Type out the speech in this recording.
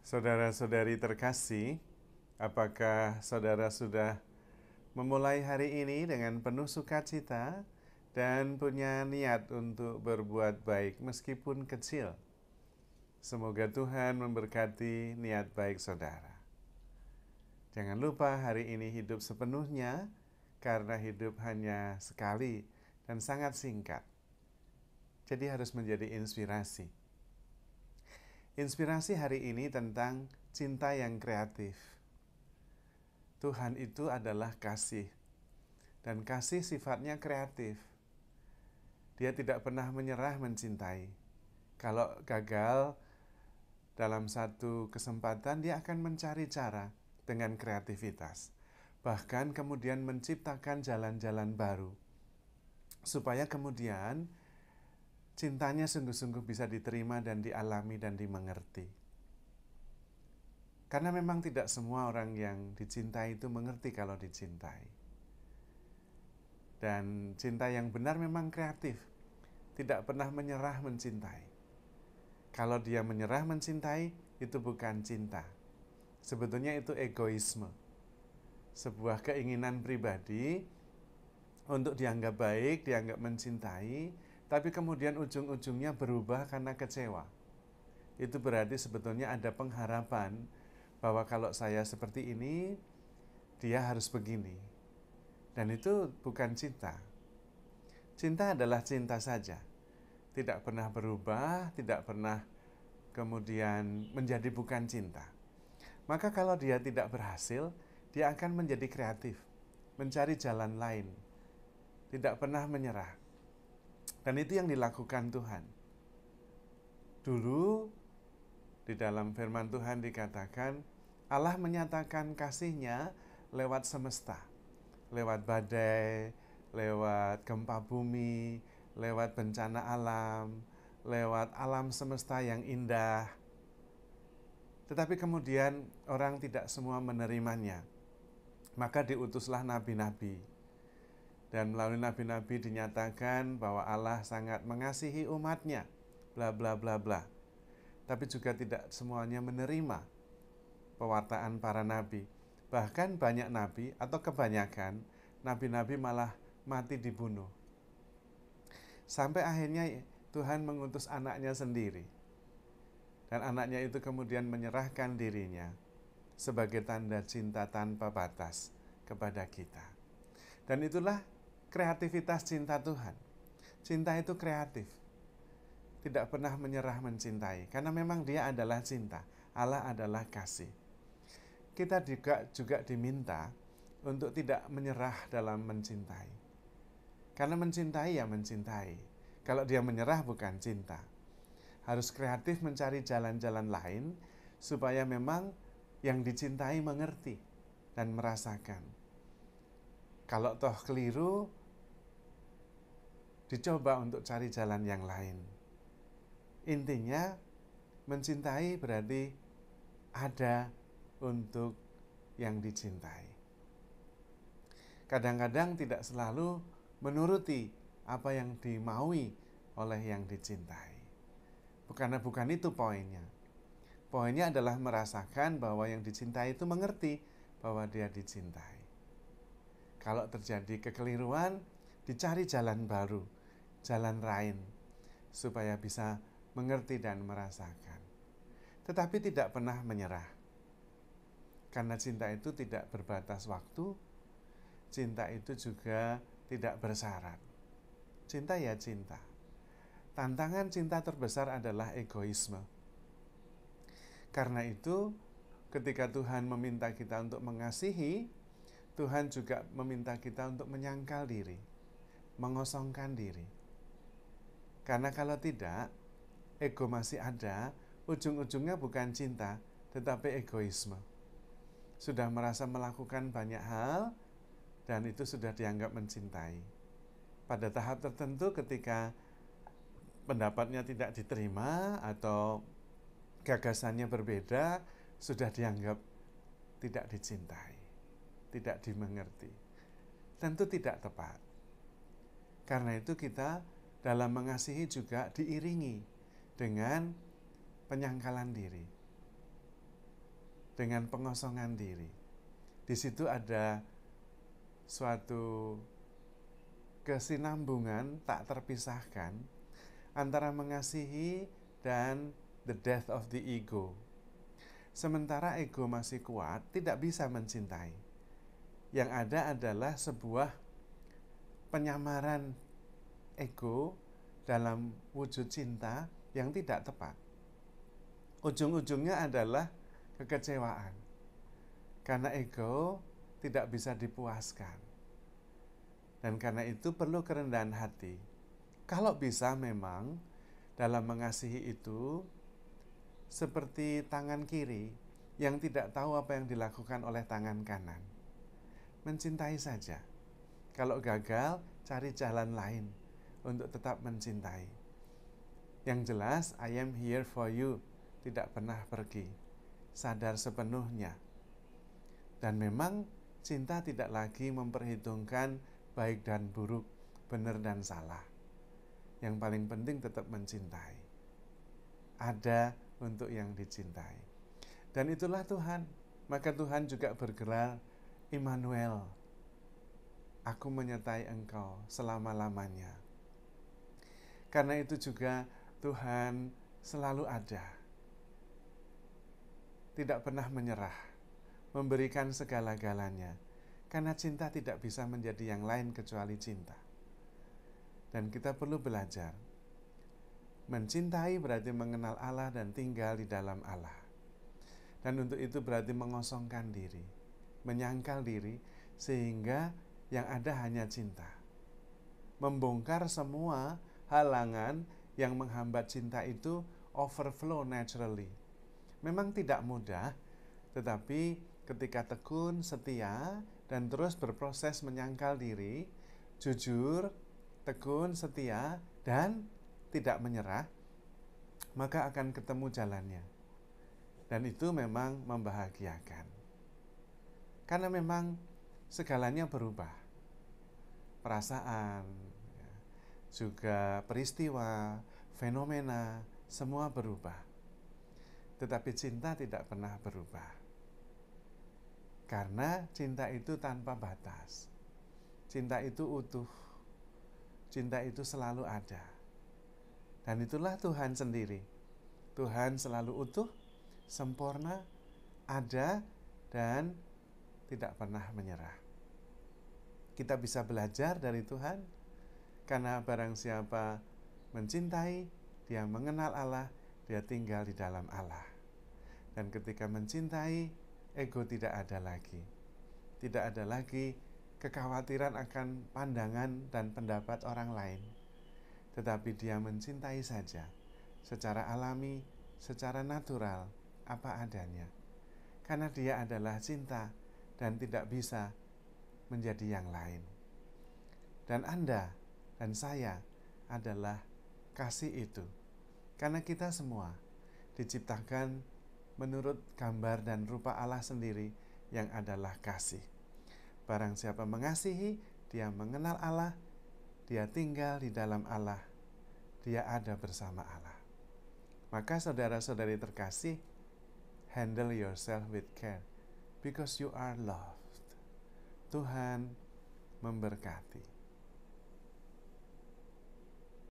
Saudara-saudari terkasih, apakah saudara sudah memulai hari ini dengan penuh sukacita dan punya niat untuk berbuat baik meskipun kecil? Semoga Tuhan memberkati niat baik saudara. Jangan lupa hari ini hidup sepenuhnya, karena hidup hanya sekali dan sangat singkat. Jadi harus menjadi inspirasi. Inspirasi hari ini tentang cinta yang kreatif. Tuhan itu adalah kasih, dan kasih sifatnya kreatif. Dia tidak pernah menyerah mencintai. Kalau gagal dalam satu kesempatan, dia akan mencari cara dengan kreativitas. Bahkan kemudian menciptakan jalan-jalan baru, supaya kemudian cintanya sungguh-sungguh bisa diterima dan dialami dan dimengerti. Karena memang tidak semua orang yang dicintai itu mengerti kalau dicintai. Dan cinta yang benar memang kreatif, tidak pernah menyerah mencintai. Kalau dia menyerah mencintai, itu bukan cinta. Sebetulnya itu egoisme. Sebuah keinginan pribadi untuk dianggap baik, dianggap mencintai, tapi kemudian ujung-ujungnya berubah karena kecewa. Itu berarti sebetulnya ada pengharapan bahwa kalau saya seperti ini, dia harus begini. Dan itu bukan cinta. Cinta adalah cinta saja. Tidak pernah berubah, tidak pernah kemudian menjadi bukan cinta. Maka kalau dia tidak berhasil, dia akan menjadi kreatif, mencari jalan lain, tidak pernah menyerah. Dan itu yang dilakukan Tuhan. Dulu di dalam firman Tuhan dikatakan, Allah menyatakan kasih-Nya lewat semesta, lewat badai, lewat gempa bumi, lewat bencana alam, lewat alam semesta yang indah. Tetapi kemudian orang tidak semua menerimanya. Maka diutuslah nabi-nabi. Dan melalui nabi-nabi dinyatakan bahwa Allah sangat mengasihi umatnya, bla bla bla bla. Tapi juga tidak semuanya menerima pewartaan para nabi. Bahkan banyak nabi atau kebanyakan nabi-nabi malah mati dibunuh. Sampai akhirnya Tuhan mengutus anaknya sendiri. Dan anaknya itu kemudian menyerahkan dirinya sebagai tanda cinta tanpa batas kepada kita. Dan itulah kreativitas cinta Tuhan. Cinta itu kreatif. Tidak pernah menyerah mencintai. Karena memang dia adalah cinta. Allah adalah kasih. Kita juga diminta untuk tidak menyerah dalam mencintai. Karena mencintai ya mencintai. Kalau dia menyerah bukan cinta. Harus kreatif mencari jalan-jalan lain supaya memang yang dicintai mengerti dan merasakan. Kalau toh keliru, dicoba untuk cari jalan yang lain. Intinya, mencintai berarti ada untuk yang dicintai. Kadang-kadang tidak selalu menuruti apa yang dimaui oleh yang dicintai. Bukan itu poinnya. Poinnya adalah merasakan bahwa yang dicintai itu mengerti bahwa dia dicintai. Kalau terjadi kekeliruan, dicari jalan baru, jalan lain, supaya bisa mengerti dan merasakan. Tetapi tidak pernah menyerah. Karena cinta itu tidak berbatas waktu, cinta itu juga tidak bersyarat. Cinta ya cinta. Tantangan cinta terbesar adalah egoisme. Karena itu, ketika Tuhan meminta kita untuk mengasihi, Tuhan juga meminta kita untuk menyangkal diri, mengosongkan diri. Karena kalau tidak, ego masih ada, ujung-ujungnya bukan cinta, tetapi egoisme. Sudah merasa melakukan banyak hal, dan itu sudah dianggap mencintai. Pada tahap tertentu ketika pendapatnya tidak diterima atau gagasannya berbeda, sudah dianggap tidak dicintai, tidak dimengerti. Tentu tidak tepat. Karena itu kita dalam mengasihi juga diiringi dengan penyangkalan diri. dengan pengosongan diri. Di situ ada suatu kesinambungan tak terpisahkan antara mengasihi dan the death of the ego. Sementara ego masih kuat, tidak bisa mencintai. Yang ada adalah sebuah penyamaran ego dalam wujud cinta yang tidak tepat. Ujung-ujungnya adalah kekecewaan. Karena ego tidak bisa dipuaskan. Dan karena itu perlu kerendahan hati. Kalau bisa memang dalam mengasihi itu seperti tangan kiri yang tidak tahu apa yang dilakukan oleh tangan kanan. Mencintai saja. Kalau gagal, cari jalan lain untuk tetap mencintai. Yang jelas, I am here for you. Tidak pernah pergi. Sadar sepenuhnya. Dan memang cinta tidak lagi memperhitungkan baik dan buruk, benar dan salah. Yang paling penting tetap mencintai. Ada untuk yang dicintai. Dan itulah Tuhan. Maka Tuhan juga bergelar Immanuel. Aku menyertai engkau selama-lamanya. Karena itu juga Tuhan selalu ada. Tidak pernah menyerah. Memberikan segala-galanya. Karena cinta tidak bisa menjadi yang lain kecuali cinta. Dan kita perlu belajar. Mencintai berarti mengenal Allah dan tinggal di dalam Allah. Dan untuk itu berarti mengosongkan diri, menyangkal diri, sehingga yang ada hanya cinta. Membongkar semua halangan yang menghambat cinta itu overflow naturally. Memang tidak mudah, tetapi ketika tekun, setia, dan terus berproses menyangkal diri, jujur, tekun, setia, dan tidak menyerah, maka akan ketemu jalannya. Dan itu memang membahagiakan. Karena memang segalanya berubah. Perasaan, juga peristiwa, fenomena, semua berubah. Tetapi cinta tidak pernah berubah. Karena cinta itu tanpa batas. Cinta itu utuh. Cinta itu selalu ada. Dan itulah Tuhan sendiri. Tuhan selalu utuh, sempurna, ada, dan tidak pernah menyerah. Kita bisa belajar dari Tuhan, karena barang siapa mencintai, dia mengenal Allah, dia tinggal di dalam Allah. Dan ketika mencintai, ego tidak ada lagi. Tidak ada lagi kekhawatiran akan pandangan dan pendapat orang lain. Tetapi dia mencintai saja, secara alami, secara natural, apa adanya. Karena dia adalah cinta dan tidak bisa menjadi yang lain. Dan Anda dan saya adalah kasih itu. Karena kita semua diciptakan menurut gambar dan rupa Allah sendiri yang adalah kasih. Barang siapa mengasihi, dia mengenal Allah, dia tinggal di dalam Allah, dia ada bersama Allah. Maka saudara-saudari terkasih, handle yourself with care, because you are loved. Tuhan memberkati.